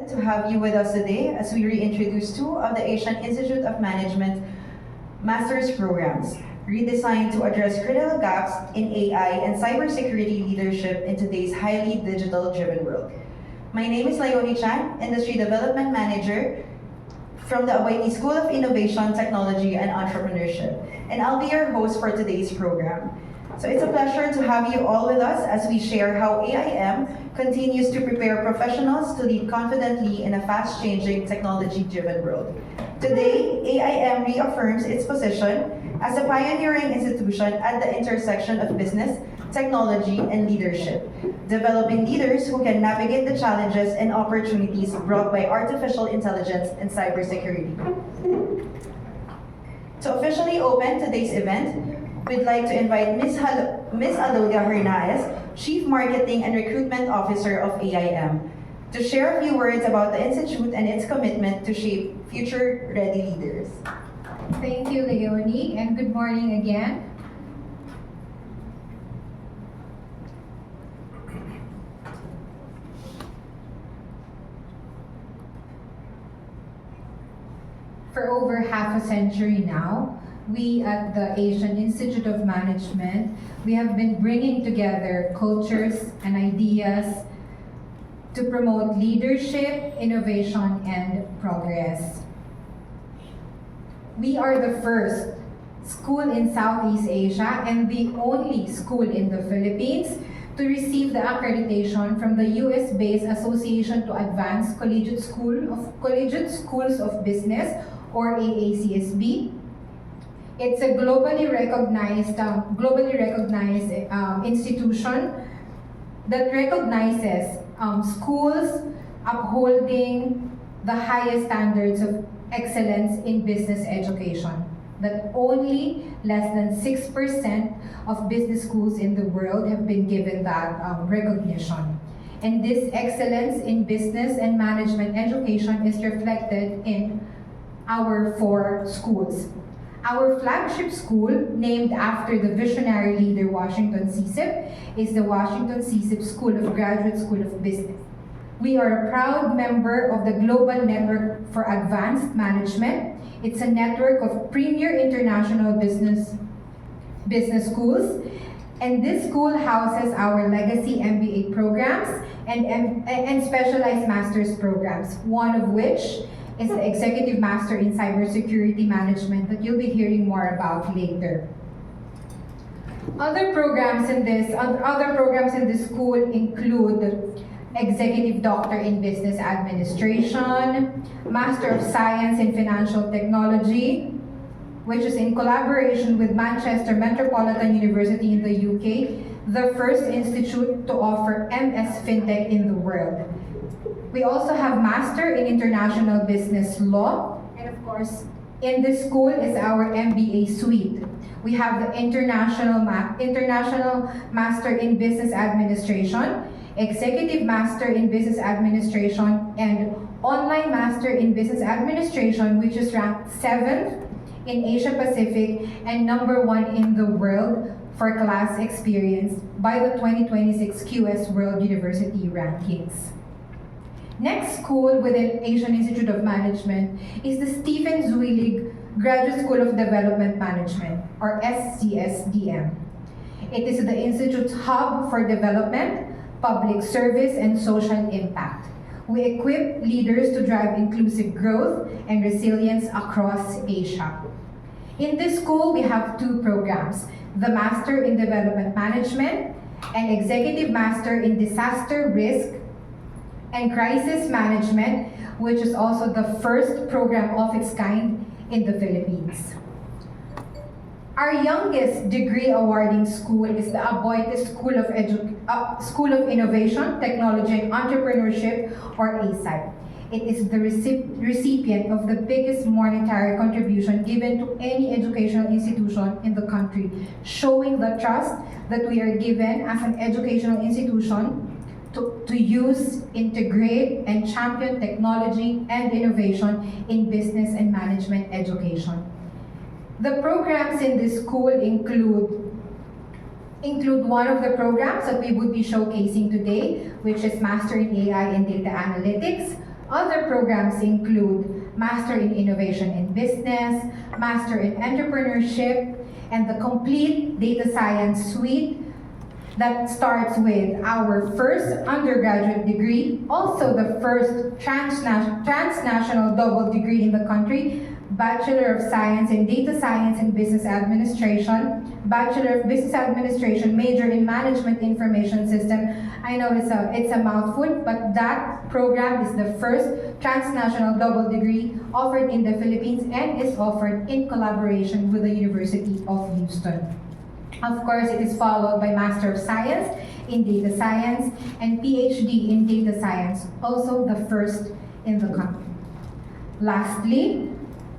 To have you with us today as we reintroduce two of the Asian Institute of Management master's programs, redesigned to address critical gaps in AI and cybersecurity leadership in today's highly digital-driven world. My name is Leonie Chan, Industry Development Manager from the Awaini School of Innovation, Technology, and Entrepreneurship, and I'll be your host for today's program. So it's a pleasure to have you all with us as we share how AIM continues to prepare professionals to lead confidently in a fast-changing, technology-driven world. Today, AIM reaffirms its position as a pioneering institution at the intersection of business, technology, and leadership, developing leaders who can navigate the challenges and opportunities brought by artificial intelligence and cybersecurity. To officially open today's event, we'd like to invite Ms. Alodia Hernaez, Chief Marketing and Recruitment Officer of AIM, to share a few words about the Institute and its commitment to shape future-ready leaders. Thank you, Leonie, and good morning again. For over half a century now, we at the Asian Institute of Management, we have been bringing together cultures and ideas to promote leadership, innovation, and progress. We are the first school in Southeast Asia and the only school in the Philippines to receive the accreditation from the US-based Association to Advanced Collegiate Schools of Business, or AACSB. It's a globally recognized institution that recognizes schools upholding the highest standards of excellence in business education. That only less than 6% of business schools in the world have been given that recognition. And this excellence in business and management education is reflected in our 4 schools. Our flagship school, named after the visionary leader Washington CSIP, is the Washington CSIP School of Graduate School of Business. We are a proud member of the Global Network for Advanced Management. It's a network of premier international business schools, and this school houses our legacy MBA programs and specialized master's programs, one of which is the Executive Master in Cybersecurity Management that you'll be hearing more about later. Other programs in this school include Executive Doctor in Business Administration, Master of Science in Financial Technology, which is in collaboration with Manchester Metropolitan University in the UK, the first institute to offer MS FinTech in the world. We also have Master in International Business Law, and of course, in this school is our MBA suite. We have the International Master in Business Administration, Executive Master in Business Administration, and Online Master in Business Administration, which is ranked 7th in Asia Pacific and #1 in the world for class experience by the 2026 QS World University Rankings. Next school within Asian Institute of Management is the Stephen Zuilig Graduate School of Development Management, or SCSDM. It is the Institute's hub for development, public service, and social impact. We equip leaders to drive inclusive growth and resilience across Asia. In this school, we have 2 programs, the Master in Development Management and Executive Master in Disaster Risk and Crisis Management, which is also the first program of its kind in the Philippines. Our youngest degree awarding school is the Aboite School of Innovation, Technology, and Entrepreneurship, or ASIC. It is the recipient of the biggest monetary contribution given to any educational institution in the country, showing the trust that we are given as an educational institution to use, integrate, and champion technology and innovation in business and management education. The programs in this school include one of the programs that we would be showcasing today, which is Master in AI and Data Analytics, Other programs include Master in Innovation in Business, Master in Entrepreneurship, and the complete Data Science Suite that starts with our first undergraduate degree, also the first transnational double degree in the country, Bachelor of Science in Data Science and Business Administration, Bachelor of Business Administration, major in Management Information System. I know it's a mouthful, but that program is the first transnational double degree offered in the Philippines and is offered in collaboration with the University of Houston. Of course, it is followed by Master of Science in Data Science and PhD in Data Science, also the first in the country. Lastly,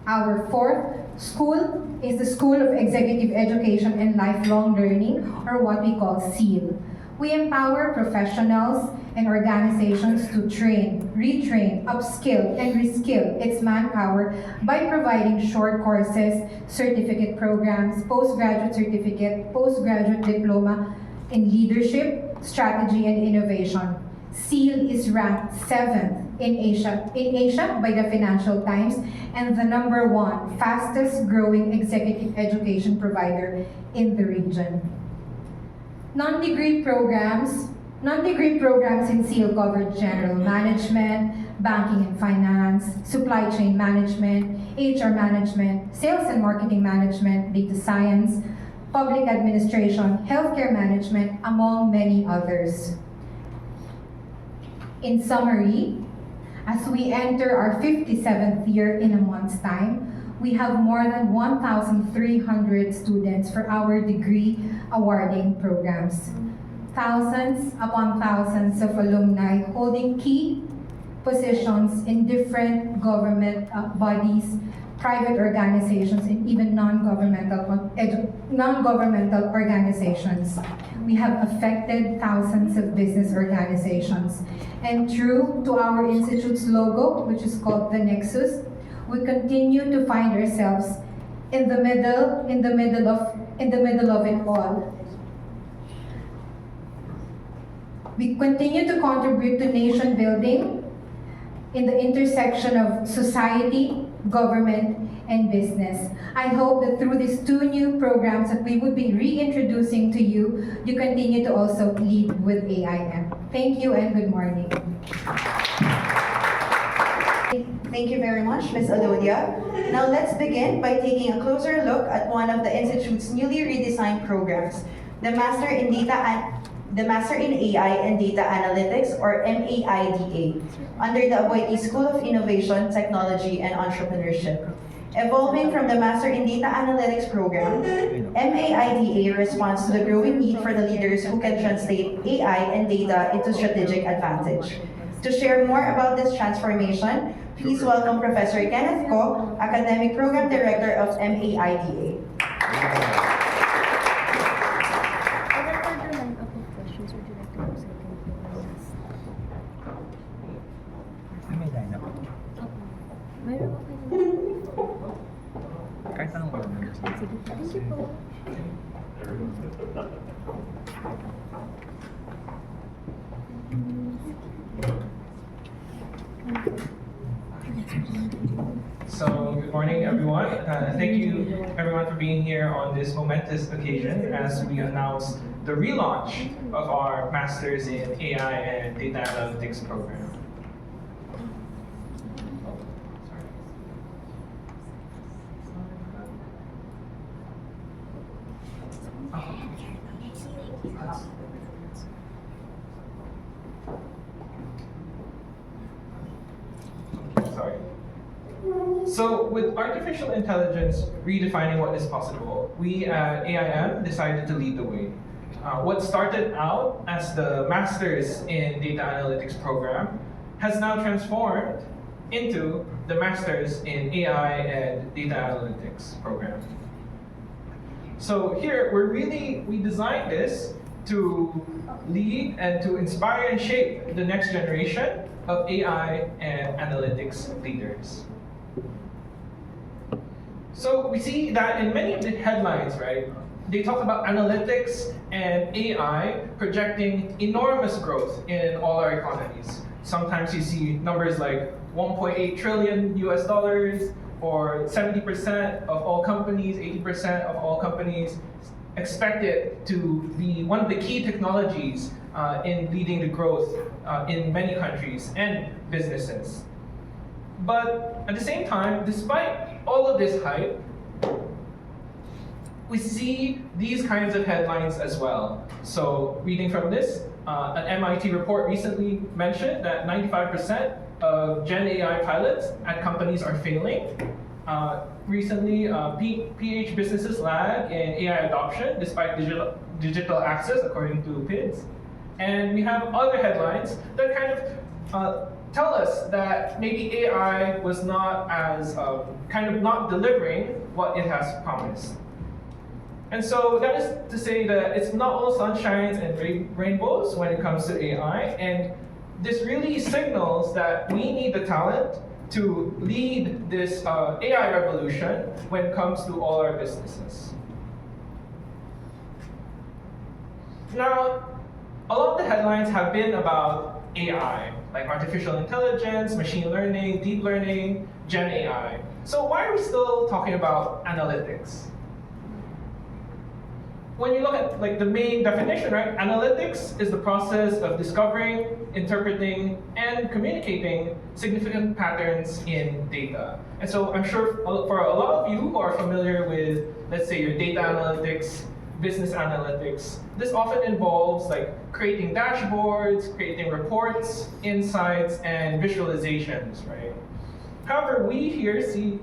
our fourth school is the School of Executive Education and Lifelong Learning, or what we call SEAL. We empower professionals and organizations to train, retrain, upskill, and reskill its manpower by providing short courses, certificate programs, postgraduate certificate, postgraduate diploma in leadership, strategy, and innovation. SEAL is ranked 7th in Asia by the Financial Times and the #1 fastest growing executive education provider in the region. Non-degree programs in SEAL cover general management, banking and finance, supply chain management, HR management, sales and marketing management, data science, public administration, healthcare management, among many others. In summary, as we enter our 57th year in a month's time, we have more than 1,300 students for our degree awarding programs. Thousands upon thousands of alumni holding key positions in different government bodies, private organizations, and even non-governmental organizations. We have affected thousands of business organizations. And true to our institute's logo, which is called the Nexus, we continue to find ourselves in the middle of it all. We continue to contribute to nation building in the intersection of society, government, and business. I hope that through these 2 new programs that we would be reintroducing to you, you continue to also lead with AIM. Thank you and good morning. Thank you very much, Ms. Alodia. Now let's begin by taking a closer look at one of the Institute's newly redesigned programs, the Master in AI and Data Analytics, or MAIDA, under the Aboitiz School of Innovation, Technology, and Entrepreneurship. Evolving from the Master in Data Analytics program, MAIDA responds to the growing need for the leaders who can translate AI and data into strategic advantage. To share more about this transformation, please welcome Professor Kenneth Ko, Academic Program Director of MAIDA. Kahit anong wala naman. Sige, thank you po. So, good morning everyone. Thank you everyone for being here on this momentous occasion as we announce the relaunch of our Masters in AI and Data Analytics program. Sorry. So with artificial intelligence redefining what is possible, we at AIM decided to lead the way. What started out as the Masters in Data Analytics program has now transformed into the Masters in AI and Data Analytics program. So here, we designed this to lead and to inspire and shape the next generation of AI and analytics leaders. So we see that in many of the headlines, right, they talk about analytics and AI projecting enormous growth in all our economies. Sometimes you see numbers like 1.8 trillion US dollars, or 70% of all companies, 80% of all companies expect it to be one of the key technologies in leading the growth in many countries and businesses. But at the same time, despite all of this hype, we see these kinds of headlines as well. So reading from this, an MIT report recently mentioned that 95% of Gen AI pilots at companies are failing. Recently, PH businesses lag in AI adoption despite digital access, according to PIDS. And we have other headlines that kind of tell us that maybe AI was not as, kind of not delivering what it has promised. And so that is to say that it's not all sunshines and rainbows when it comes to AI. And this really signals that we need the talent to lead this AI revolution when it comes to all our businesses. Now, a lot of the headlines have been about AI, like artificial intelligence, machine learning, deep learning, Gen AI. So why are we still talking about analytics? When you look at like the main definition, right? Analytics is the process of discovering, interpreting, and communicating significant patterns in data. And so I'm sure for a lot of you who are familiar with, let's say, your data analytics, business analytics, this often involves like creating dashboards, creating reports, insights, and visualizations, right? However, we here see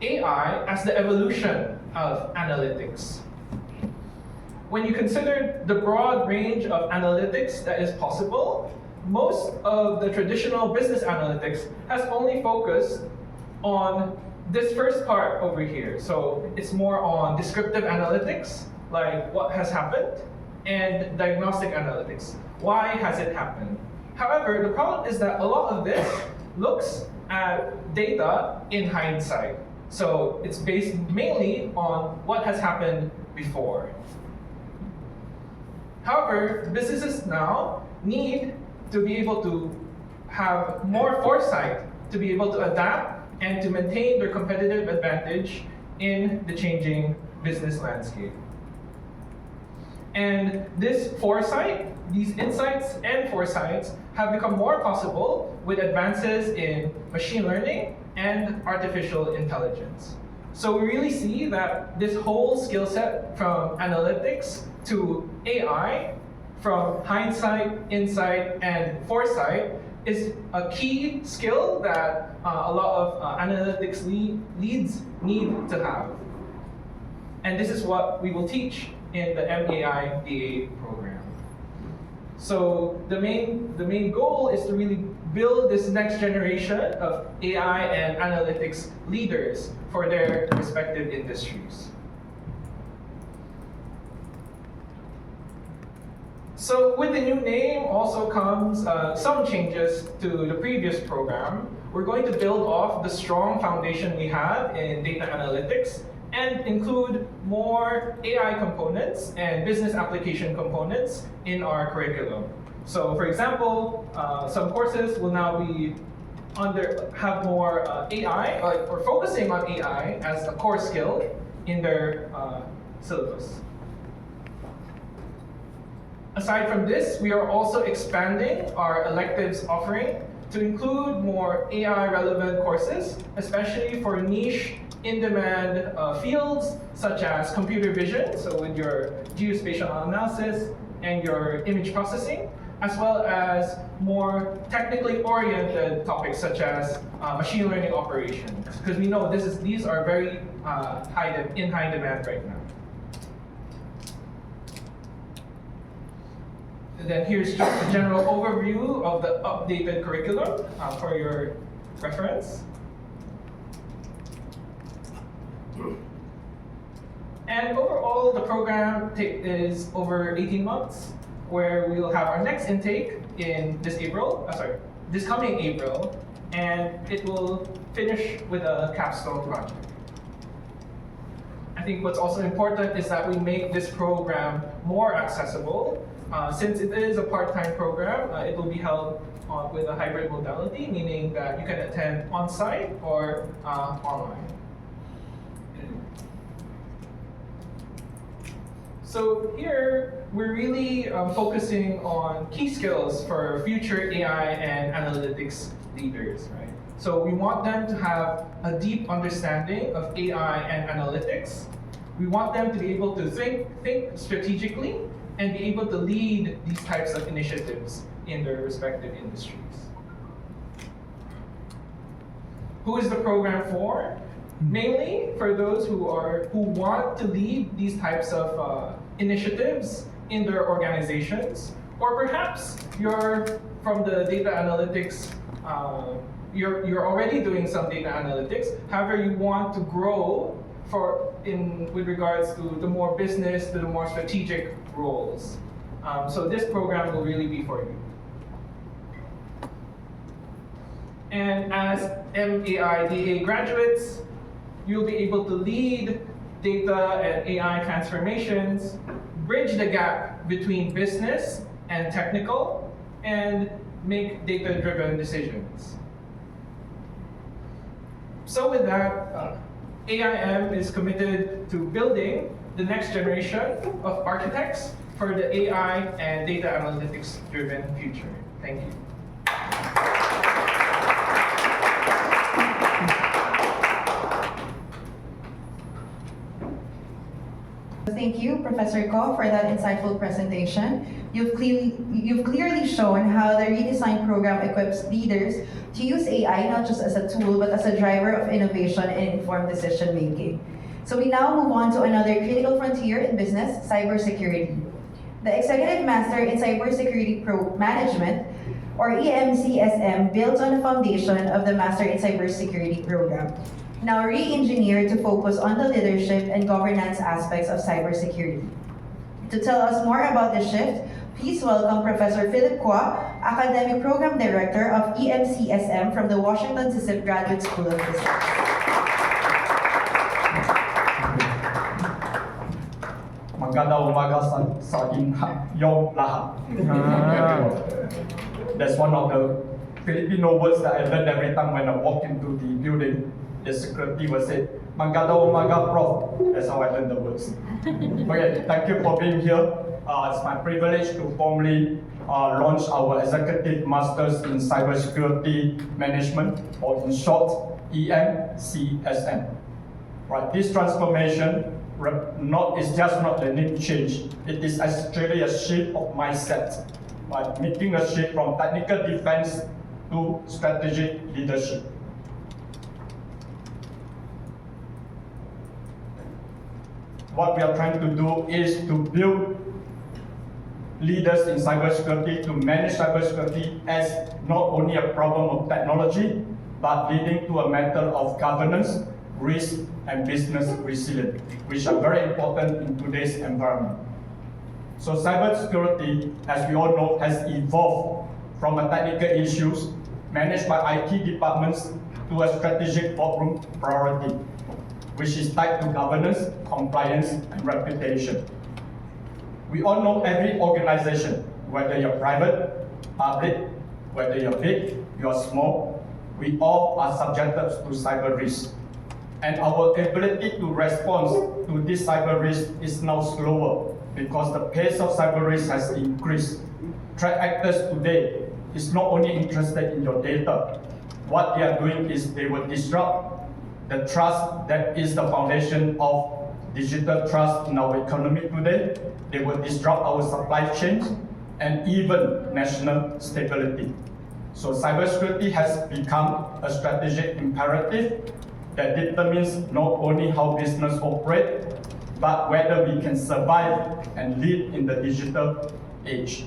AI as the evolution of analytics. When you consider the broad range of analytics that is possible, most of the traditional business analytics has only focused on this first part over here. So it's more on descriptive analytics, like what has happened, and diagnostic analytics. Why has it happened? However, the problem is that a lot of this looks at data in hindsight. So it's based mainly on what has happened before. However, businesses now need to be able to have more foresight to be able to adapt and to maintain their competitive advantage in the changing business landscape. And this foresight, these insights and foresights have become more possible with advances in machine learning and artificial intelligence. So we really see that this whole skill set from analytics to AI, from hindsight, insight, and foresight is a key skill that a lot of analytics leads need to have. And this is what we will teach in the MAI BA program. So the main goal is to really build this next generation of AI and analytics leaders for their respective industries. So with the new name also comes some changes to the previous program. We're going to build off the strong foundation we have in data analytics and include more AI components and business application components in our curriculum. So for example, some courses will now be have more AI, or focusing on AI as a core skill in their syllabus. Aside from this, we are also expanding our electives offering to include more AI-relevant courses, especially for niche, in-demand fields such as computer vision, so with your geospatial analysis and your image processing, as well as more technically oriented topics such as machine learning operations, because we know these are very in high demand right now. And then here's just a general overview of the updated curriculum for your reference. And overall, the program is over 18 months, where we will have our next intake in this coming April, and it will finish with a capstone project. I think what's also important is that we make this program more accessible. Since it is a part-time program, it will be held with a hybrid modality, meaning that you can attend on-site or online. So here, we're really focusing on key skills for future AI and analytics leaders, right? So we want them to have a deep understanding of AI and analytics. We want them to be able to think strategically and be able to lead these types of initiatives in their respective industries. Who is the program for? Mainly for those who want to lead these types of initiatives in their organizations, or perhaps you're from the data analytics. You're already doing some data analytics. However, you want to grow with regards to the more business, to the more strategic roles. So this program will really be for you. And as MAIDA graduates, you'll be able to lead data and AI transformations, bridge the gap between business and technical, and make data-driven decisions. So with that, AIM is committed to building the next generation of architects for the AI and data analytics-driven future. Thank you. Thank you, Professor Ko, for that insightful presentation. You've clearly shown how the redesign program equips leaders to use AI not just as a tool, but as a driver of innovation and informed decision making. So we now move on to another critical frontier in business, cybersecurity. The Executive Master in Cybersecurity Management, or EMCSM, builds on the foundation of the Master in Cybersecurity program, now re-engineered to focus on the leadership and governance aspects of cybersecurity. To tell us more about this shift, please welcome Professor Philip Kwa, Academic Program Director of EMCSM from the Washington CISIP Graduate School of Business. Magandang umaga sa inyong lahat. That's one of the Filipino words that I learned every time when I walk into the building. The security will say, Magandang umaga, Prof. That's how I learned the words. Okay, thank you for being here. It's my privilege to formally launch our Executive Masters in Cybersecurity Management, or in short, EMCSM. Right, this transformation is just not a name change. It is actually a shift of mindset, right? Making a shift from technical defense to strategic leadership. What we are trying to do is to build leaders in cybersecurity to manage cybersecurity as not only a problem of technology, but leading to a matter of governance, risk, and business resilience, which are very important in today's environment. So cybersecurity, as we all know, has evolved from a technical issues managed by IT departments to a strategic boardroom priority, which is tied to governance, compliance, and reputation. We all know every organization, whether you're private, public, whether you're big, you're small, we all are subjected to cyber risk. And our ability to respond to this cyber risk is now slower because the pace of cyber risk has increased. Threat actors today is not only interested in your data. What they are doing is they will disrupt the trust that is the foundation of digital trust in our economy today. They will disrupt our supply chains and even national stability. So cybersecurity has become a strategic imperative that determines not only how business operate, but whether we can survive and live in the digital age.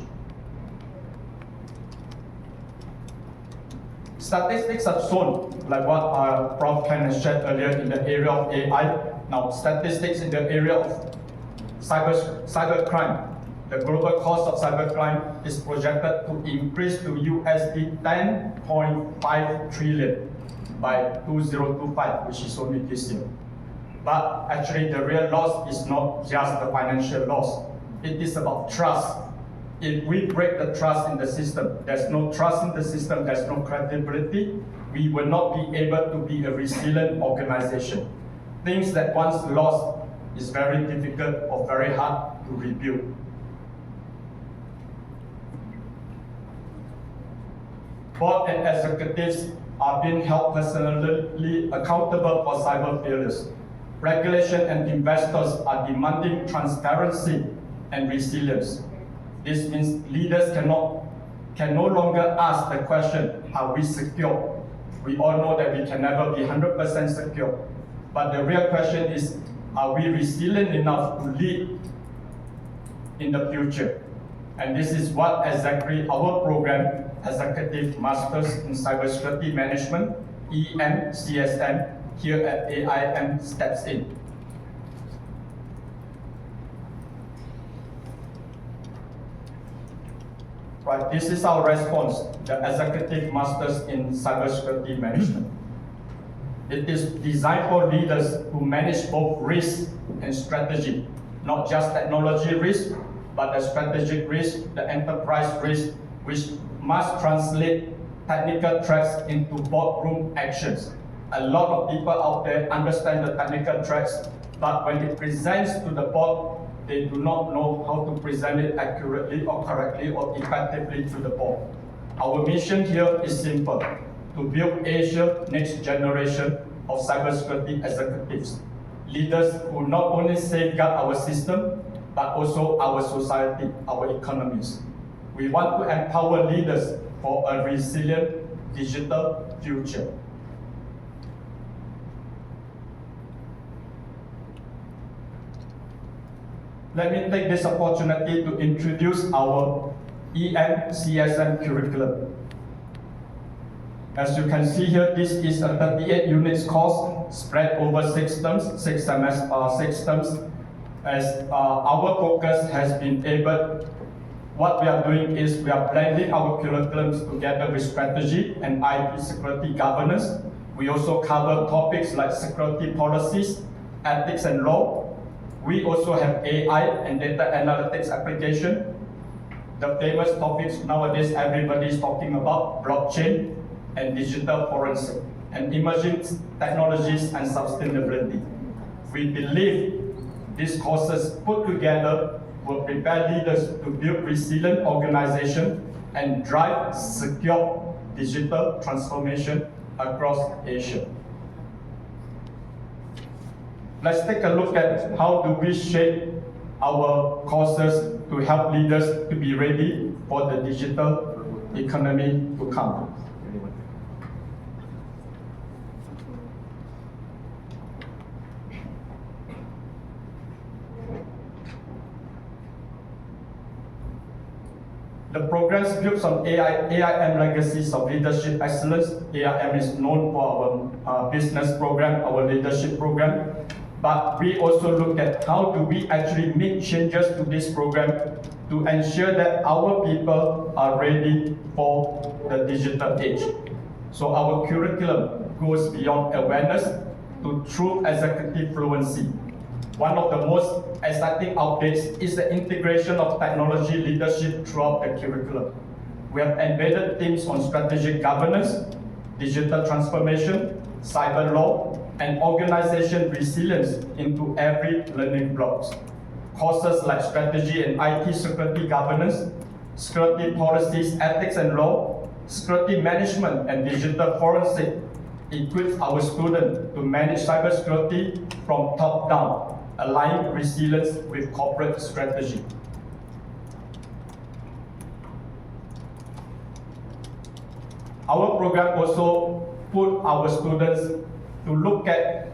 Statistics have shown, like what Prof. Ken has shared earlier in the area of AI. Now, statistics in the area of cybercrime. The global cost of cybercrime is projected to increase to USD 10.5 trillion by 2025, which is only this year. But actually, the real loss is not just the financial loss. It is about trust. If we break the trust in the system, there's no trust in the system, there's no credibility, we will not be able to be a resilient organization. Things that once lost is very difficult or very hard to rebuild. Board and executives are being held personally accountable for cyber failures. Regulation and investors are demanding transparency and resilience. This means leaders can no longer ask the question, are we secure? We all know that we can never be 100% secure. But the real question is, are we resilient enough to lead in the future? And this is what exactly our program, Executive Masters in Cybersecurity Management, EMCSM, here at AI steps in. Right, this is our response, the Executive Masters in Cybersecurity Management. It is designed for leaders who manage both risk and strategy, not just technology risk, but the strategic risk, the enterprise risk, which must translate technical threats into boardroom actions. A lot of people out there understand the technical threats, but when it presents to the board, they do not know how to present it accurately or correctly or effectively to the board. Our mission here is simple: to build Asia's next generation of cybersecurity executives, leaders who not only safeguard our system, but also our society, our economies. We want to empower leaders for a resilient digital future. Let me take this opportunity to introduce our EMCSM curriculum. As you can see here, this is a 38 units course spread over 6 terms, 6 terms. As our focus has been able, what we are doing is we are blending our curriculums together with strategy and IT security governance. We also cover topics like security policies, ethics and law. We also have AI and data analytics application. The famous topics nowadays everybody is talking about, blockchain and digital forensic, and emerging technologies and sustainability. We believe these courses put together will prepare leaders to build resilient organizations and drive secure digital transformation across Asia. Let's take a look at how do we shape our courses to help leaders to be ready for the digital economy to come. The programs built on AIM legacies of leadership excellence. AIM is known for our business program, our leadership program. But we also look at how do we actually make changes to this program to ensure that our people are ready for the digital age. So our curriculum goes beyond awareness to true executive fluency. One of the most exciting updates is the integration of technology leadership throughout the curriculum. We have embedded themes on strategic governance, digital transformation, cyber law, and organization resilience into every learning blocks. Courses like strategy and IT security governance, security policies, ethics and law, security management, and digital forensic equips our students to manage cybersecurity from top down, aligning resilience with corporate strategy. Our program also put our students to look at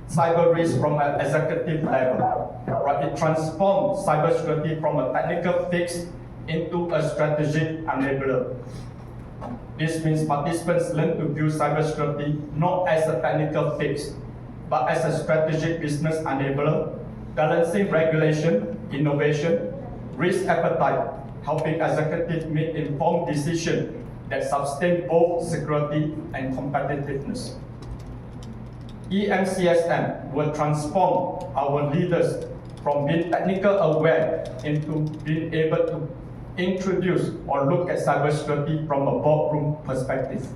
cyber risk from an executive level. Right? It transforms cybersecurity from a technical fix into a strategic enabler. This means participants learn to view cybersecurity not as a technical fix, but as a strategic business enabler, balancing regulation, innovation, risk appetite, helping executives make informed decisions that sustain both security and competitiveness. EMCSM will transform our leaders from being technical aware into being able to introduce or look at cybersecurity from a boardroom perspective.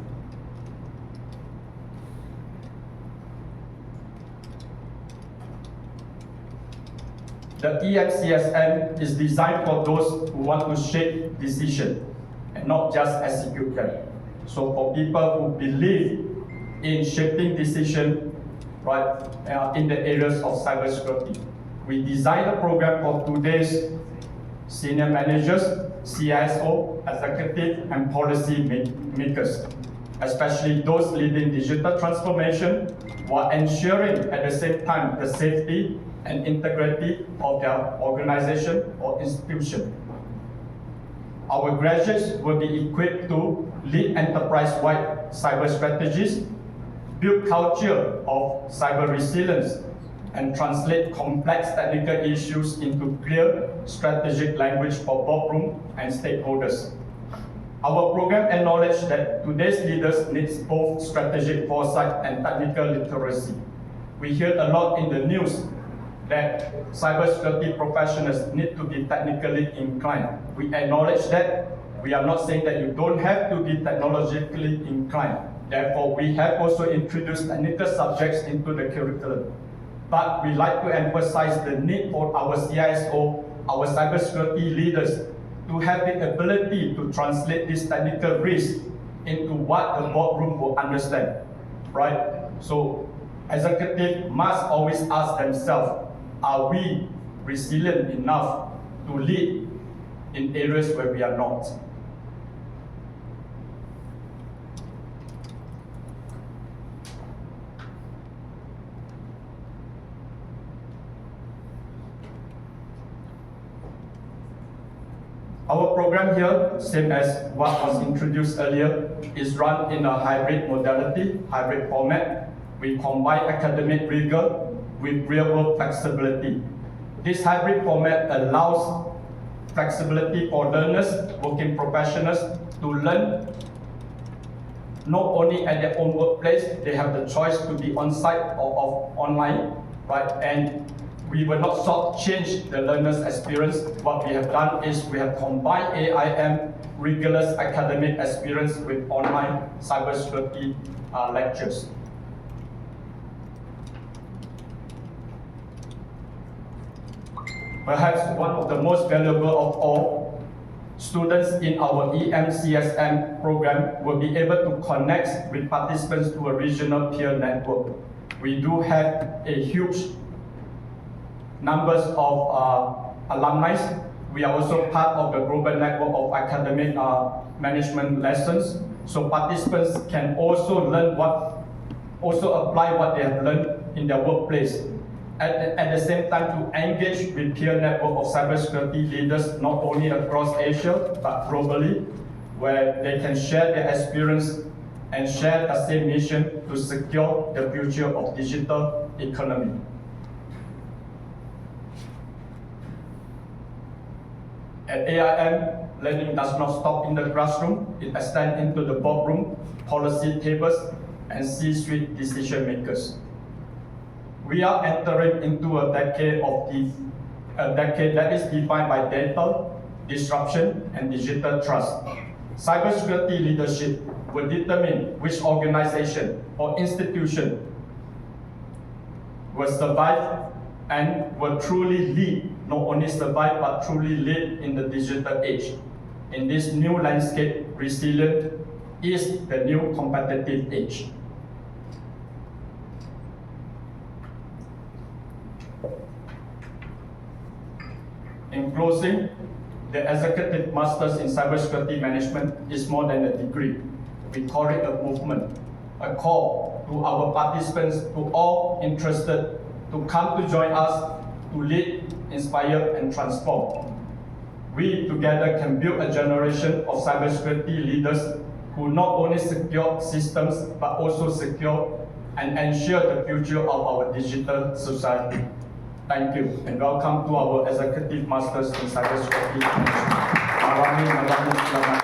The EMCSM is designed for those who want to shape decision and not just execute them. So for people who believe in shaping decision, right, in the areas of cybersecurity, we designed a program for today's senior managers, CISO, executive, and policy makers, especially those leading digital transformation while ensuring at the same time the safety and integrity of their organization or institution. Our graduates will be equipped to lead enterprise-wide cyber strategies, build culture of cyber resilience, and translate complex technical issues into clear strategic language for boardroom and stakeholders. Our program acknowledges that today's leaders need both strategic foresight and technical literacy. We hear a lot in the news that cybersecurity professionals need to be technically inclined. We acknowledge that. We are not saying that you don't have to be technologically inclined. Therefore, we have also introduced technical subjects into the curriculum. But we like to emphasize the need for our CISO, our cybersecurity leaders, to have the ability to translate this technical risk into what the boardroom will understand, right? So executives must always ask themselves, are we resilient enough to lead in areas where we are not? Our program here, same as what was introduced earlier, is run in a hybrid modality, hybrid format. We combine academic rigor with real-world flexibility. This hybrid format allows flexibility for learners, working professionals to learn not only at their own workplace, they have the choice to be on-site or online, right? And we will not shortchange the learner's experience. What we have done is we have combined AIM rigorous academic experience with online cybersecurity lectures. Perhaps one of the most valuable of all, students in our EMCSM program will be able to connect with participants to a regional peer network. We do have a huge numbers of alumni. We are also part of the global network of academic management lessons. So participants can also apply what they have learned in their workplace. At the same time, to engage with peer network of cybersecurity leaders, not only across Asia, but globally, where they can share their experience and share the same mission to secure the future of digital economy. At AIM, learning does not stop in the classroom. It extends into the boardroom, policy tables, and C-suite decision makers. We are entering into a decade that is defined by data, disruption, and digital trust. Cybersecurity leadership will determine which organization or institution will survive and will truly lead, not only survive, but truly lead in the digital age. In this new landscape, resilience is the new competitive age. In closing, the Executive Masters in Cybersecurity Management is more than a degree. We call it a movement, a call to our participants, to all interested, to come to join us to lead, inspire, and transform. We together can build a generation of cybersecurity leaders who not only secure systems, but also secure and ensure the future of our digital society. Thank you, and welcome to our Executive Masters in Cybersecurity Management.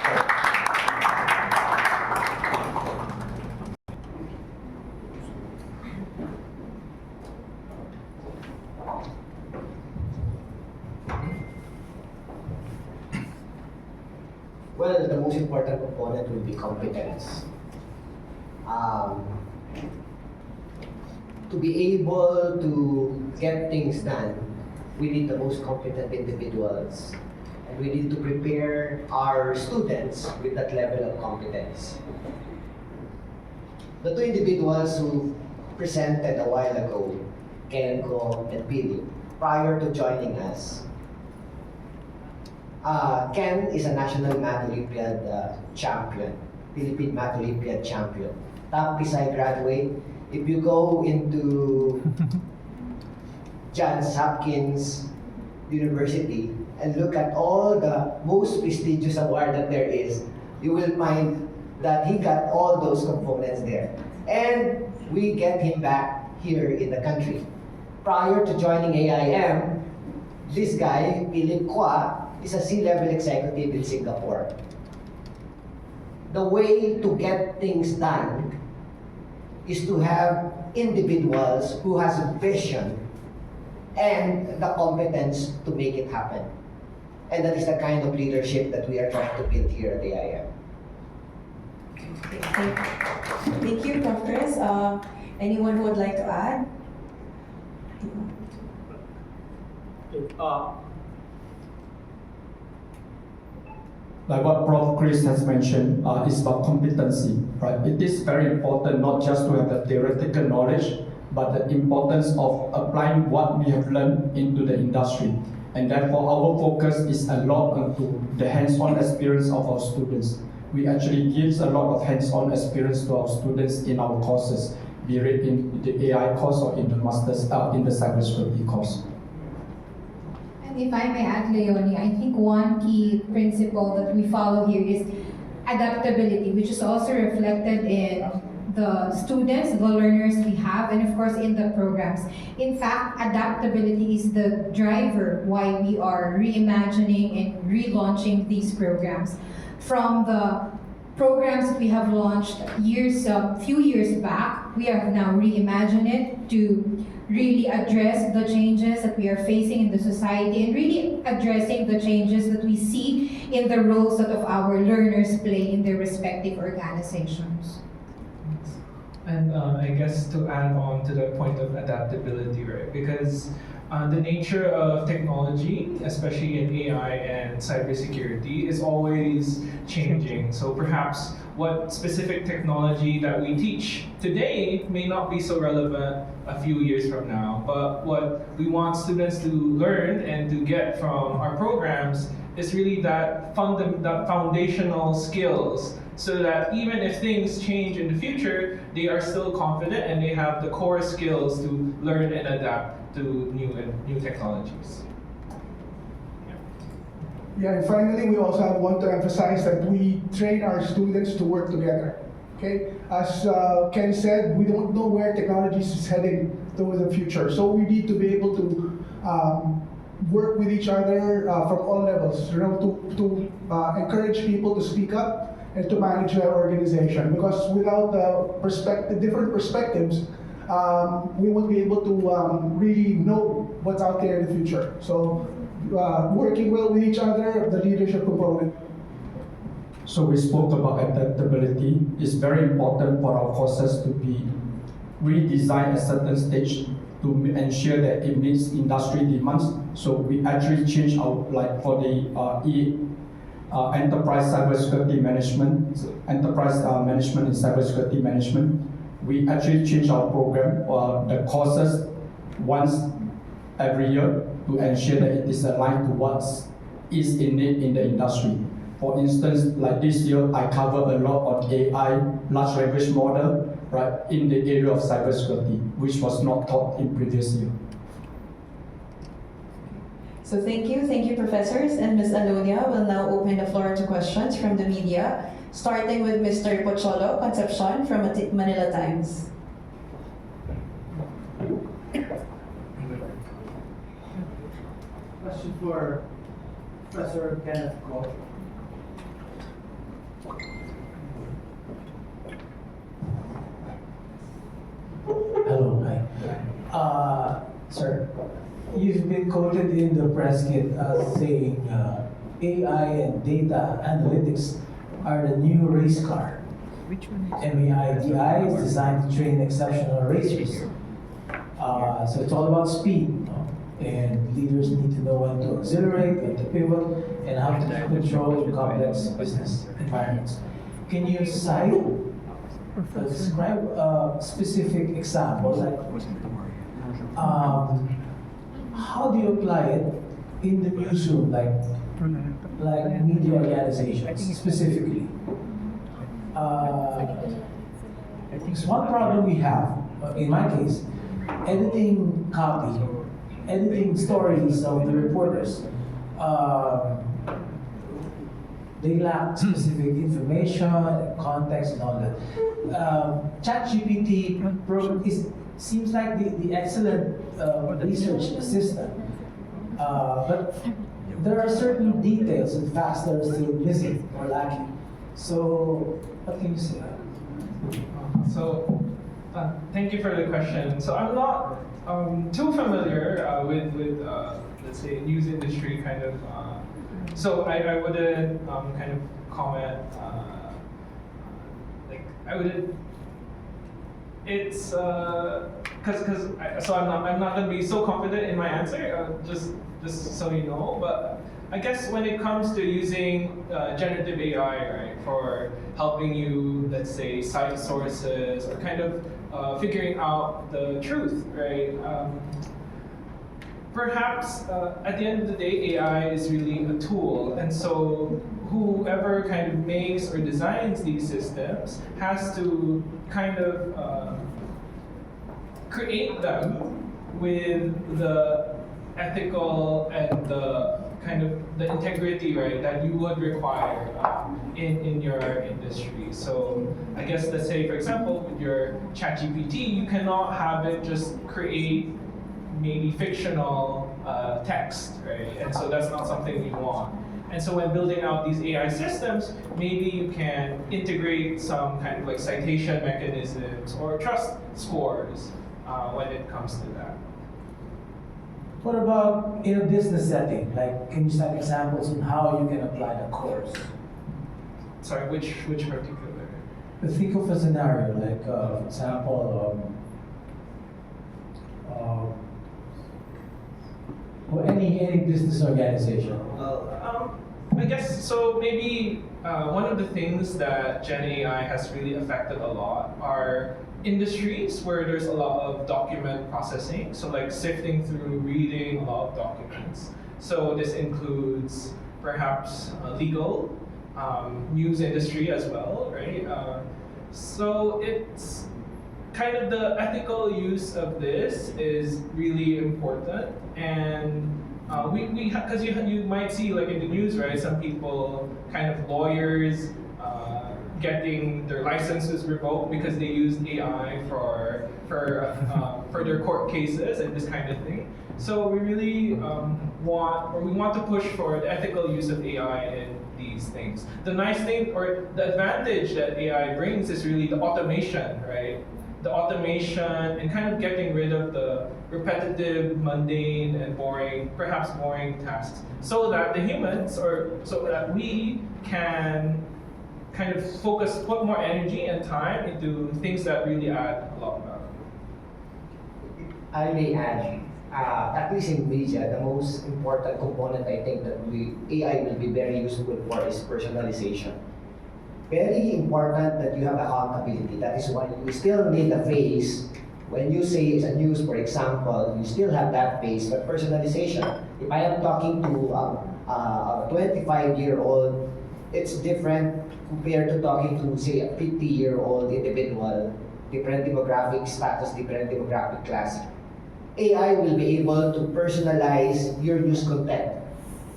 most important component will be competence. To be able to get things done, we need the most competent individuals. And we need to prepare our students with that level of competence. The two individuals who presented a while ago, Kenko and Bill, prior to joining us, Ken is a national Math Olympiad champion, Philippine Math Olympiad champion. Top Pisay graduate. If you go into Johns Hopkins University and look at all the most prestigious award that there is, you will find that he got all those components there. And we get him back here in the country. Prior to joining AIM, this guy, Philip Kwa, is a C-level executive in Singapore. The way to get things done is to have individuals who has a vision and the competence to make it happen. And that is the kind of leadership that we are trying to build here at AIM. Thank you, Prof. Chris. Anyone who would like to add? Like what Prof. Chris has mentioned, is about competency, right? It is very important not just to have the theoretical knowledge, but the importance of applying what we have learned into the industry. And therefore, our focus is a lot onto the hands-on experience of our students. We actually give a lot of hands-on experience to our students in our courses, be it in the AI course or in the master's, in the cybersecurity course. And if I may add, Leonie, I think one key principle that we follow here is adaptability, which is also reflected in the students, the learners we have, and of course in the programs. In fact, adaptability is the driver why we are reimagining and relaunching these programs. From the programs we have launched few years back, we have now reimagined it to really address the changes that we are facing in the society and really addressing the changes that we see in the roles that of our learners play in their respective organizations. And I guess to add on to the point of adaptability, right? Because the nature of technology, especially in AI and cybersecurity, is always changing. So perhaps what specific technology that we teach today may not be so relevant a few years from now. But what we want students to learn and to get from our programs is really that foundational skills, so that even if things change in the future, they are still confident and they have the core skills to learn and adapt to new technologies. Yeah, and finally, we also want to emphasize that we train our students to work together. Okay, as Ken said, we don't know where technology is heading toward the future, so we need to be able to work with each other from all levels. You know, to encourage people to speak up and to manage their organization. Because without different perspectives, we won't be able to really know what's out there in the future. So, working well with each other, the leadership component. So we spoke about adaptability. It's very important for our courses to be redesigned at a certain stage to ensure that it meets industry demands. So we actually changed our, like for the enterprise cybersecurity management, enterprise management in cybersecurity management, we actually changed our program, the courses once every year to ensure that it is aligned to what is in need in the industry. For instance, like this year, I cover a lot on AI, large language model, right, in the area of cybersecurity, which was not taught in previous year. So thank you, professors. And Ms. Alonia will now open the floor to questions from the media, starting with Mr. Pocholo Concepcion from Manila Times. Question for Professor Kenneth Ko. Hello, hi. Sir, you've been quoted in the press kit as saying AI and data analytics are the new race car. MAIDI is designed to train exceptional racers. So it's all about speed, you know? And leaders need to know when to accelerate, when to pivot, and how to control in complex business environments. Can you cite describe a specific example, like how do you apply it in the newsroom, like media organizations specifically? Because one problem we have, in my case, editing copy, editing stories of the reporters. They lack specific information, context, and all that. ChatGPT seems like the excellent research assistant, but there are certain details and facts that are still missing or lacking. So, what can you say? So, thank you for the question. So I'm not too familiar with let's say news industry kind of. So I wouldn't kind of comment like I wouldn't. It's because so I'm not gonna be so confident in my answer. Just so you know, but I guess when it comes to using generative AI, right, for helping you, let's say, cite sources or kind of figuring out the truth, right? Perhaps at the end of the day, AI is really a tool, and so whoever kind of makes or designs these systems has to kind of create them with the ethical and the kind of the integrity, right, that you would require in your industry. So I guess let's say, for example, with your ChatGPT, you cannot have it just create maybe fictional text, right? And so that's not something you want. And so when building out these AI systems, maybe you can integrate some kind of like citation mechanisms or trust scores when it comes to that. What about in a business setting? Like, can you cite examples on how you can apply the course? Sorry, which particular? Think of a scenario, like, for example, or any business organization. I guess so. Maybe one of the things that Gen AI has really affected a lot are industries where there's a lot of document processing. So like sifting through, reading a lot of documents. So this includes perhaps legal, news industry as well, right? So it's kind of the ethical use of this is really important, and because you might see like in the news, right? Some people, kind of lawyers, getting their licenses revoked because they used AI for their court cases and this kind of thing. So we really want to push for the ethical use of AI in these things. The nice thing or the advantage that AI brings is really the automation, right? The automation and kind of getting rid of the repetitive, mundane, and perhaps boring tasks, so that the humans, or so that we can kind of put more energy and time into things that really add a lot of value. I may add, at least in media, the most important component I think that AI will be very useful for is personalization. Very important that you have accountability. That is why you still need a face. When you say it's a news, for example, you still have that face, but personalization. If I am talking to a 25-year-old, it's different compared to talking to, say, a 50-year-old individual, different demographic status, different demographic class. AI will be able to personalize your news content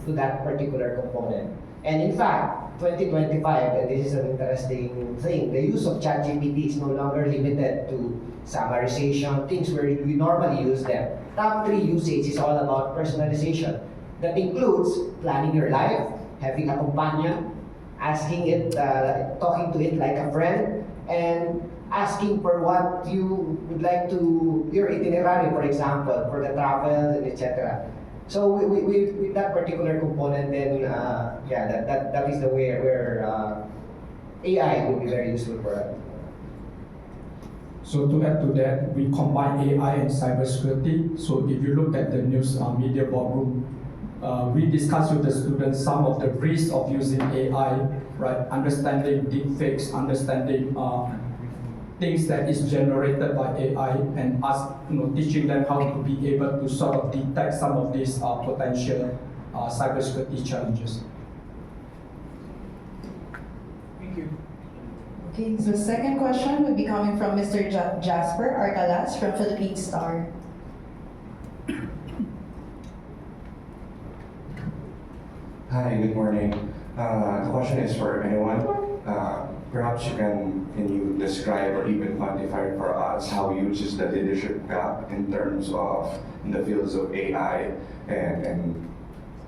to that particular component. And in fact, 2025, and this is an interesting thing, the use of ChatGPT is no longer limited to summarization, things where we normally use them. Top 3 usage is all about personalization. That includes planning your life, having a companion, asking it, talking to it like a friend, and asking for what you would like to, your itinerary, for example, for the travel, and etc. So with that particular component, then that is the way where AI will be very useful for us. So to add to that, we combine AI and cybersecurity. So if you look at the news media boardroom, we discuss with the students some of the risks of using AI, right? Understanding deepfakes, understanding things that is generated by AI, and us, teaching them how to be able to sort of detect some of these potential cybersecurity challenges. Thank you. Okay, so second question will be coming from Mr. Jasper Arcalas from Philippine Star. Hi, good morning. The question is for anyone. Perhaps can you describe or even quantify for us how huge is the leadership gap in terms of in the fields of AI and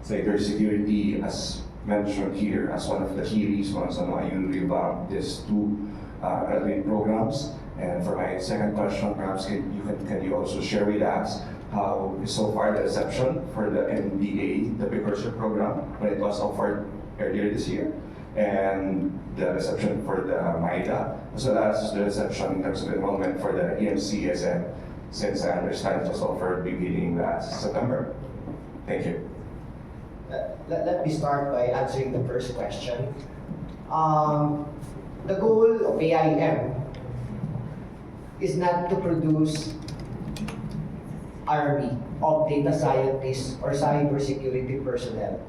cybersecurity, as mentioned here as one of the key reasons on why you revamped these two relevant programs? And for my second question, perhaps can you also share with us how so far the reception for the MBA, the precursor program, when it was offered earlier this year, and the reception for the MIDA, as well as the reception in terms of enrollment for the EMCSM, since I understand it was offered beginning last September. Thank you. Let me start by answering the first question. The goal of AIM is not to produce army of data scientists or cybersecurity personnel.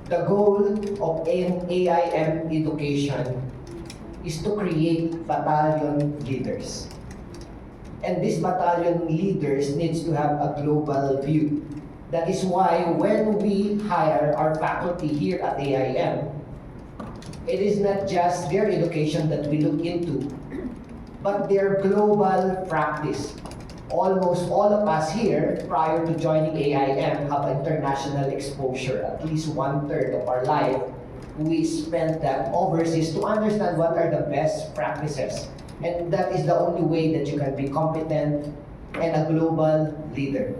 The goal of AIM education is to create battalion leaders. And these battalion leaders needs to have a global view. That is why when we hire our faculty here at AIM, it is not just their education that we look into, but their global practice. Almost all of us here, prior to joining AIM, have international exposure. At least 1/3 of our life, we spent that overseas to understand what are the best practices. And that is the only way that you can be competent and a global leader.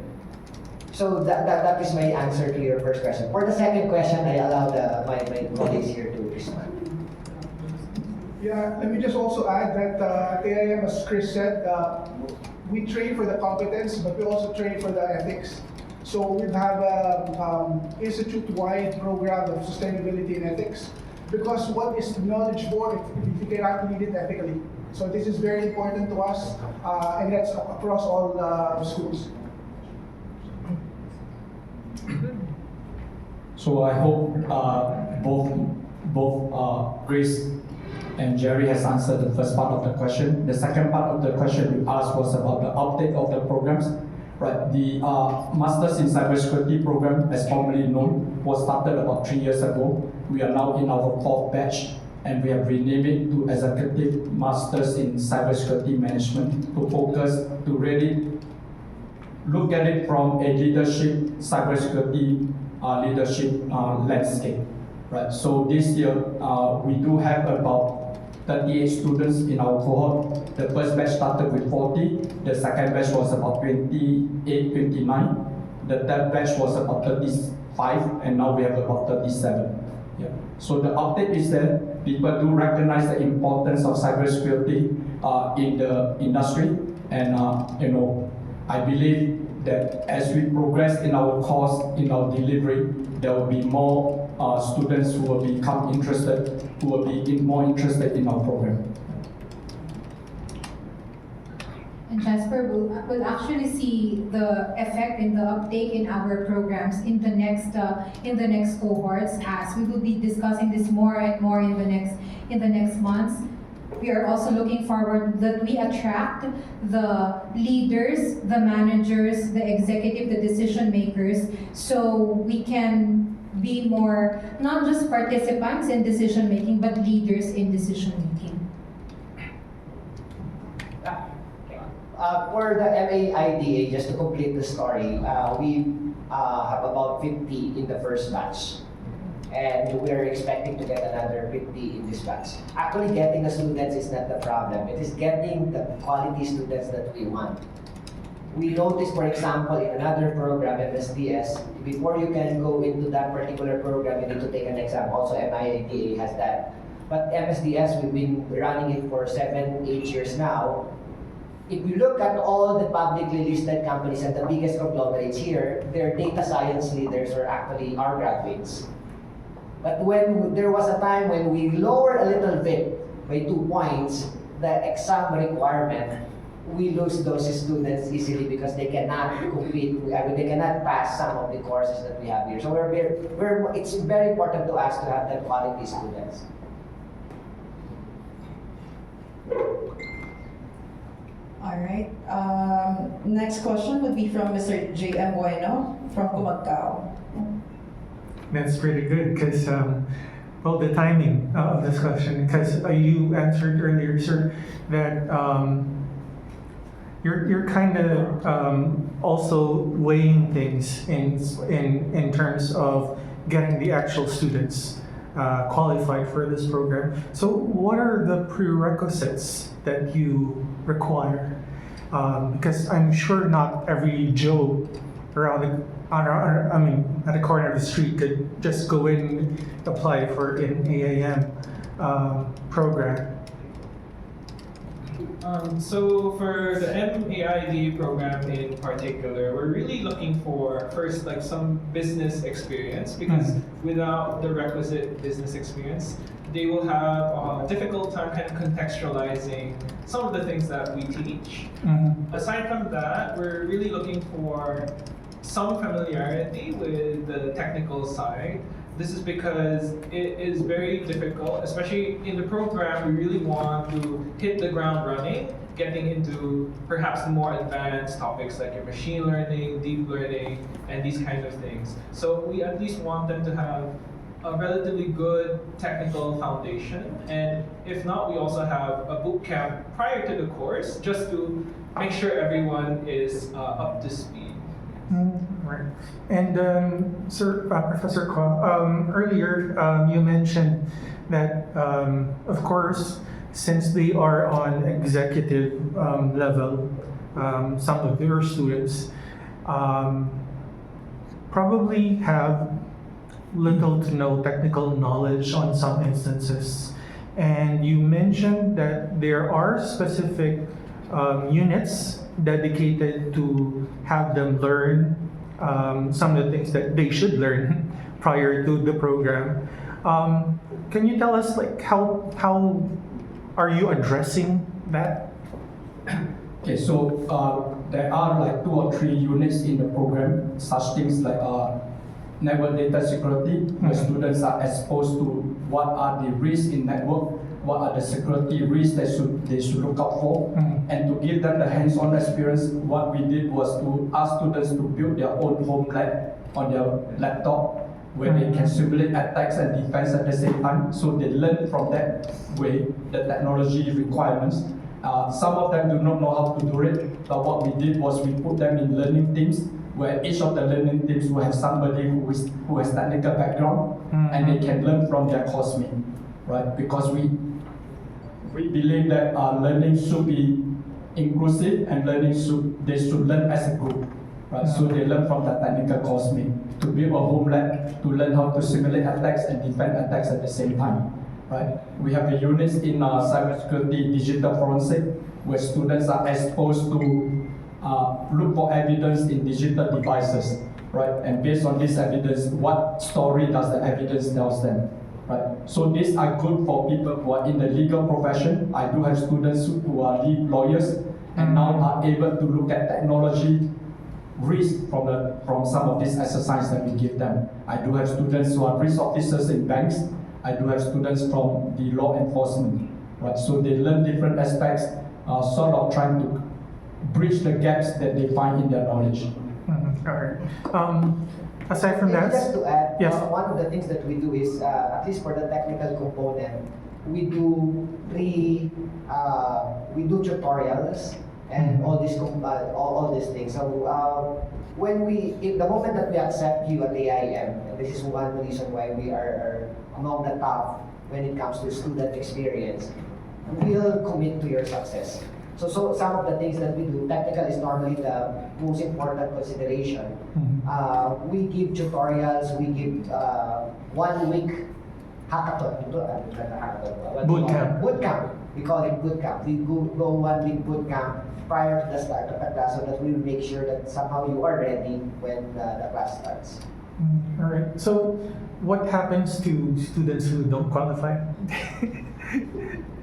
So that is my answer to your first question. For the second question, I allow my colleagues here to respond. Yeah, let me just also add that at AIM, as Chris said, we train for the competence, but we also train for the ethics. So we have an institute-wide program of sustainability and ethics, because what is knowledge for if you cannot lead it ethically? So this is very important to us, and that's across all schools. So I hope both Grace and Jerry has answered the first part of the question. The second part of the question you asked was about the update of the programs. Right, the Masters in Cybersecurity program, as formerly known, was started about 3 years ago. We are now in our 4th batch, and we have renamed it to Executive Masters in Cybersecurity Management to focus, to really look at it from a leadership, cybersecurity leadership landscape. Right, so this year we do have about 38 students in our cohort. The first batch started with 40, the second batch was about 28, 29, the third batch was about 35, and now we have about 37. Yeah. So the update is that people do recognize the importance of cybersecurity in the industry, and I believe that as we progress in our course, in our delivery, there will be more students who will become interested, who will be more interested in our program. And Jasper will actually see the effect and the uptake in our programs in the next cohorts, as we will be discussing this more and more in the next months. We are also looking forward that we attract the leaders, the managers, the executive, the decision makers, so we can be more, not just participants in decision making, but leaders in decision making. For the MAIDA, just to complete the story, we have about 50 in the first batch. And we're expecting to get another 50 in this batch. Actually, getting the students is not the problem. It is getting the quality students that we want. We noticed, for example, in another program, MSDS, before you can go into that particular program, you need to take an exam. Also, MIATA has that. But MSDS, we've been running it for 7, 8 years now. If you look at all the publicly listed companies and the biggest conglomerates here, their data science leaders are actually our graduates. But when there was a time when we lowered a little bit by 2 points, the exam requirement, we lose those students easily because they cannot compete, they cannot pass some of the courses that we have here. So it's very important to us to have that quality students. All right. Next question would be from Mr. J.M. Bueno from Kumagkao. That's pretty good because, well, the timing of this question, because you answered earlier, sir, that you're kind of also weighing things in terms of getting the actual students qualified for this program. So what are the prerequisites that you require? Because I'm sure not every Joe at the corner of the street could just go in and apply for an AIM program. So for the MAID program in particular, we're really looking for first like some business experience because without the requisite business experience, they will have a difficult time kind of contextualizing some of the things that we teach. Aside from that, we're really looking for some familiarity with the technical side. This is because it is very difficult, especially in the program, we really want to hit the ground running, getting into perhaps the more advanced topics like your machine learning, deep learning, and these kinds of things. So we at least want them to have a relatively good technical foundation, and if not, we also have a boot camp prior to the course just to make sure everyone is up to speed. Right. And Sir, Professor Kwa, earlier you mentioned that, of course, since they are on executive level, some of your students probably have little to no technical knowledge on some instances. And you mentioned that there are specific units dedicated to have them learn some of the things that they should learn prior to the program. Can you tell us like how are you addressing that? Okay, so there are like 2 or 3 units in the program, such things like network data security, where students are exposed to what are the risks in network, what are the security risks they should look out for, and to give them the hands-on experience. What we did was to ask students to build their own home lab on their laptop, where they can simulate attacks and defense at the same time. So they learn from that way the technology requirements. Some of them do not know how to do it, but what we did was we put them in learning teams, where each of the learning teams will have somebody who has technical background, and they can learn from their classmate, right? Because we believe that learning should be inclusive, and they should learn as a group, right? So they learn from the technical classmate to build a home lab, to learn how to simulate attacks and defend attacks at the same time, right? We have the units in cybersecurity, digital forensic, where students are exposed to look for evidence in digital devices, right? And based on this evidence, what story does the evidence tell them, right? So these are good for people who are in the legal profession. I do have students who are lead lawyers and now are able to look at technology risk from some of these exercises that we give them. I do have students who are risk officers in banks. I do have students from the law enforcement, right? So they learn different aspects, sort of trying to bridge the gaps that they find in their knowledge. All right. Aside from that, just to add, yes. One of the things that we do is, at least for the technical component, we do tutorials and all these things. So the moment that we accept you at AIM, and this is one reason why we are among the top when it comes to student experience, we'll commit to your success. So some of the things that we do, technical is normally the most important consideration. We give tutorials, we give 1 week hackathon. Boot camp. Boot camp. We call it boot camp. We go 1 week boot camp prior to the start of the class so that we will make sure that somehow you are ready when the class starts. All right. So, what happens to students who don't qualify?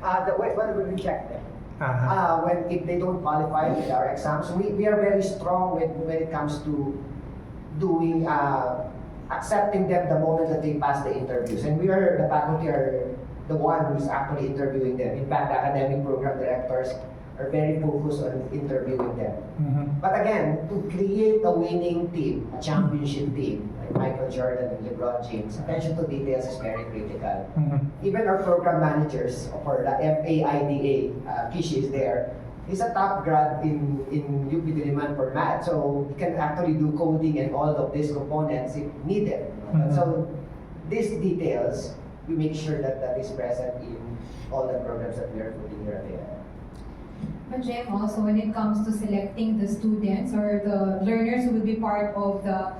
When we check them. Uh-huh. If they don't qualify with our exams, we are very strong when it comes to doing accepting them the moment that they pass the interviews. And the faculty are the one who's actually interviewing them. In fact, the academic program directors are very focused on interviewing them. Mhm. But again, to create a winning team, a championship team, like Michael Jordan and LeBron James, attention to details is very critical. Mhm. Even our program managers for the FAIDA, Kishi is there. He's a top grad in UP Diliman for math, so he can actually do coding and all of these components if needed. Mhm. So these details, we make sure that that is present in all the programs that we are putting here at the end. But Jem, also when it comes to selecting the students or the learners who will be part of the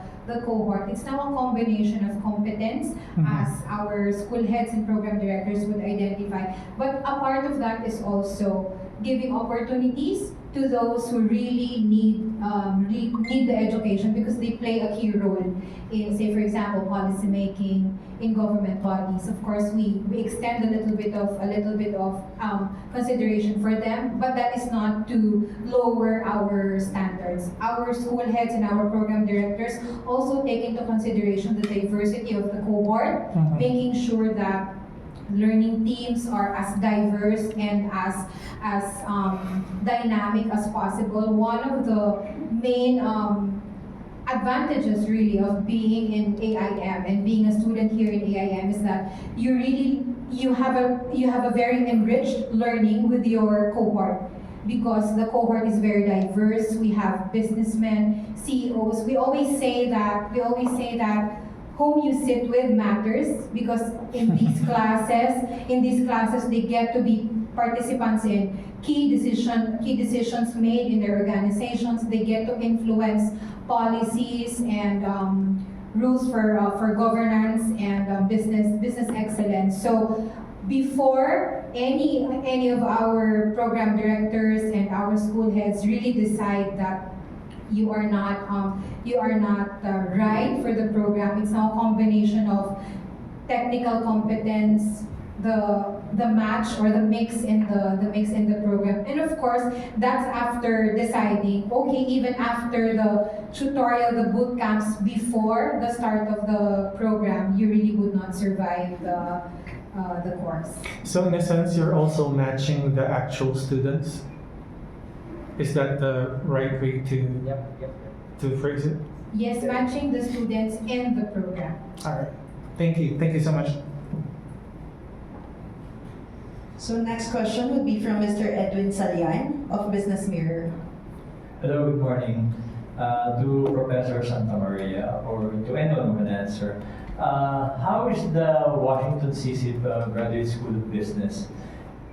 cohort, it's now a combination of competence as our school heads and program directors would identify. But a part of that is also giving opportunities to those who really need the education because they play a key role in, say, for example, policy making in government bodies. Of course, we extend a little bit of consideration for them, but that is not to lower our standards. Our school heads and our program directors also take into consideration the diversity of the cohort, making sure that learning teams are as diverse and as dynamic as possible. One of the main advantages really of being in AIM and being a student here in AIM is that you have a very enriched learning with your cohort because the cohort is very diverse. We have businessmen, CEOs. We always say that whom you sit with matters because in these classes they get to be participants in key decisions made in their organizations. They get to influence policies and rules for governance and business excellence. So before any of our program directors and our school heads really decide that you are not right for the program, it's now a combination of technical competence, the match or the mix in the program, and of course that's after deciding. Okay, even after the tutorial, the boot camps before the start of the program, you really would not survive the course. So in a sense, you're also matching the actual students. Is that the right way to phrase it? Yes, matching the students in the program. All right. Thank you. Thank you so much. So next question would be from Mr. Edwin Salian of Business Mirror. Hello, good morning. To Professor Santa Maria or to anyone who can answer. How is the Washington CC Graduate School of Business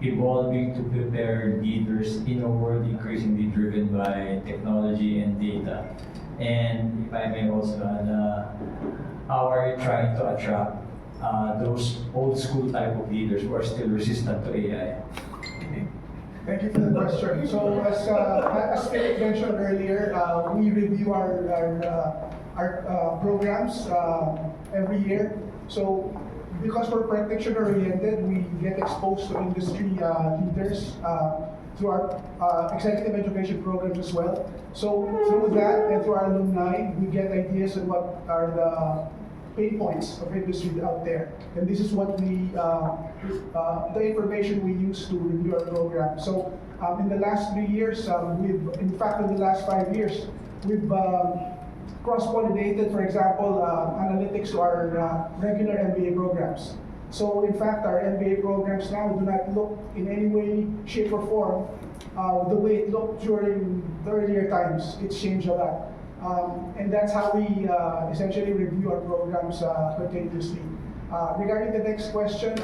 evolving to prepare leaders in a world increasingly driven by technology and data? And if I may also add, how are you trying to attract those old school type of leaders who are still resistant to AI? Thank you for the question. So as Philip mentioned earlier, we review our programs every year. So because we're practitioner oriented, we get exposed to industry leaders through our executive education programs as well. So through that and through our alumni, we get ideas on what are the pain points of industry out there. And this is what the information we use to review our program. So in the last 3 years, in the last 5 years, we've cross-pollinated, for example, analytics to our regular MBA programs. So in fact, our MBA programs now do not look in any way, shape, or form the way it looked during the earlier times. It's changed a lot. And that's how we essentially review our programs continuously. Regarding the next question,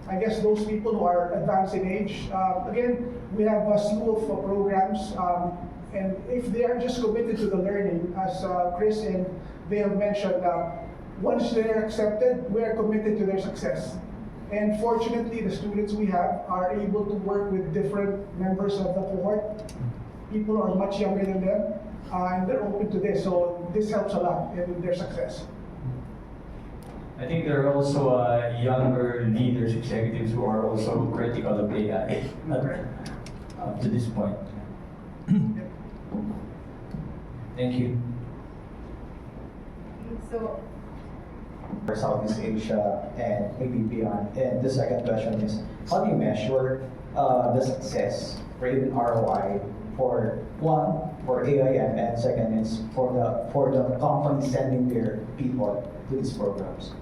I guess those people who are advanced in age, again, we have a slew of programs, and if they are just committed to the learning, as Chris and they have mentioned, once they're accepted, we are committed to their success. And fortunately, the students we have are able to work with different members of the cohort. People who are much younger than them, and they're open to this. So this helps a lot in their success. I think there are also younger leaders, executives who are also critical of AI up to this point. Thank you. So, for Southeast Asia and maybe beyond. And the second question is, how do you measure the success or even ROI for one, for AIM, and second is for the company sending their people to these programs?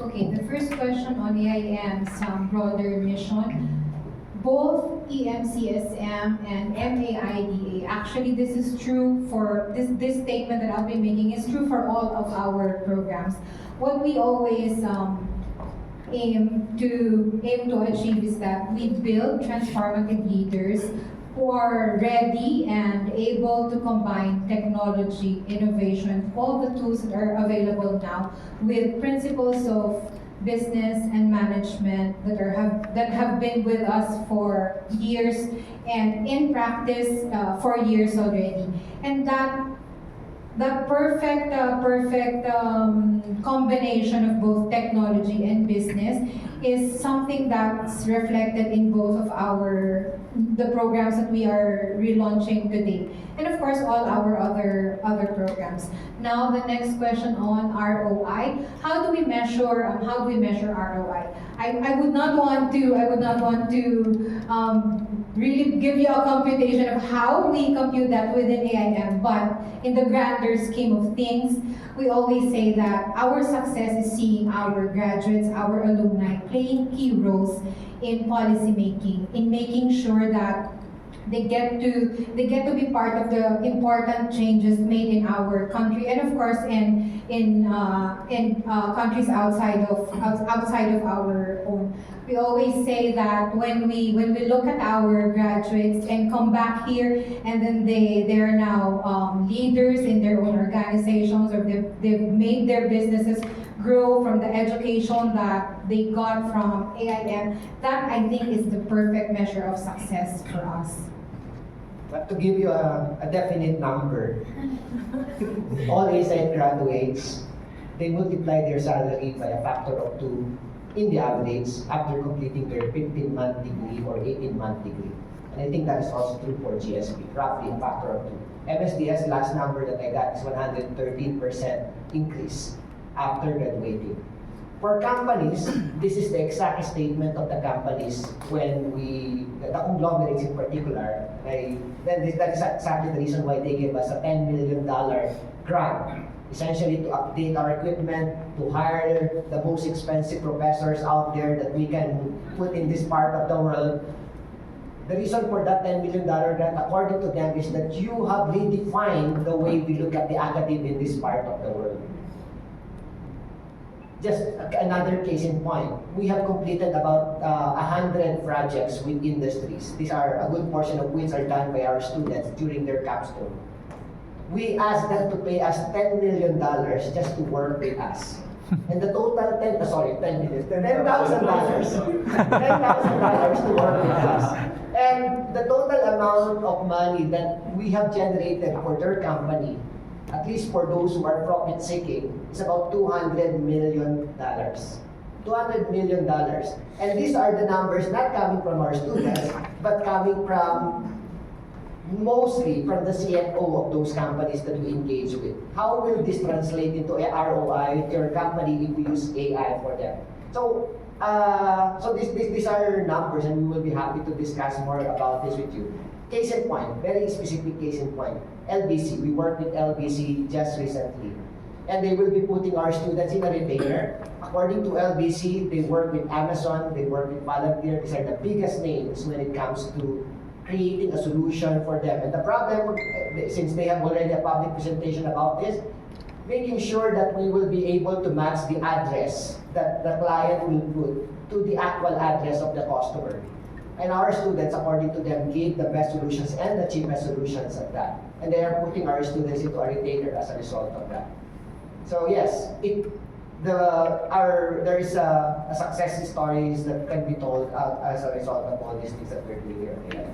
okay, the first question on AIM's broader mission. Both EMCSM and MAIDA, actually this is true for, this statement that I'll be making is true for all of our programs. What we always aim to achieve is that we build transformative leaders who are ready and able to combine technology, innovation, all the tools that are available now with principles of business and management that have been with us for years and in practice for years already. And that perfect combination of both technology and business is something that's reflected in both of the programs that we are relaunching today, and of course all our other programs. Now the next question on ROI. How do we measure ROI? I would not want to really give you a computation of how we compute that within AIM, but in the grander scheme of things, we always say that our success is seeing our graduates, our alumni playing key roles in policy making, in making sure that they get to be part of the important changes made in our country, and of course in countries outside of our own. We always say that when we look at our graduates and come back here, and then they're now leaders in their own organizations, or they've made their businesses grow from the education that they got from AIM. That, I think, is the perfect measure of success for us. But to give you a definite number, all ASIC graduates, they multiply their salary by a factor of 2 in the average after completing their 15-month degree or 18-month degree. And I think that is also true for GSP, roughly a factor of 2. MSDS, last number that I got is 113% increase after graduating. For companies, this is the exact statement of the companies when the conglomerates in particular, that is exactly the reason why they gave us a $10 million grant, essentially to update our equipment, to hire the most expensive professors out there that we can put in this part of the world. The reason for that $10 million grant, according to them, is that you have redefined the way we look at the academe in this part of the world. Just another case in point, we have completed about 100 projects with industries. These are a good portion of which are done by our students during their capstone. We asked them to pay us $10 million just to work with us. And the total $10,000 to work with us. And the total amount of money that we have generated for their company, at least for those who are profit seeking, is about $200 million. $200 million. And these are the numbers not coming from our students, but coming from mostly from the CFO of those companies that we engage with. How will this translate into a ROI to your company if we use AI for them? So, these are numbers, and we will be happy to discuss more about this with you. Case in point, very specific case in point. LBC, we worked with LBC just recently. And they will be putting our students in a retainer. According to LBC, they work with Amazon, they work with Palantir. These are the biggest names when it comes to creating a solution for them. And the problem, since they have already a public presentation about this, making sure that we will be able to match the address that the client will put to the actual address of the customer. And our students, according to them, give the best solutions and the cheapest solutions at that. And they are putting our students into a retainer as a result of that. So yes, there is a success stories that can be told as a result of all these things that we're doing here.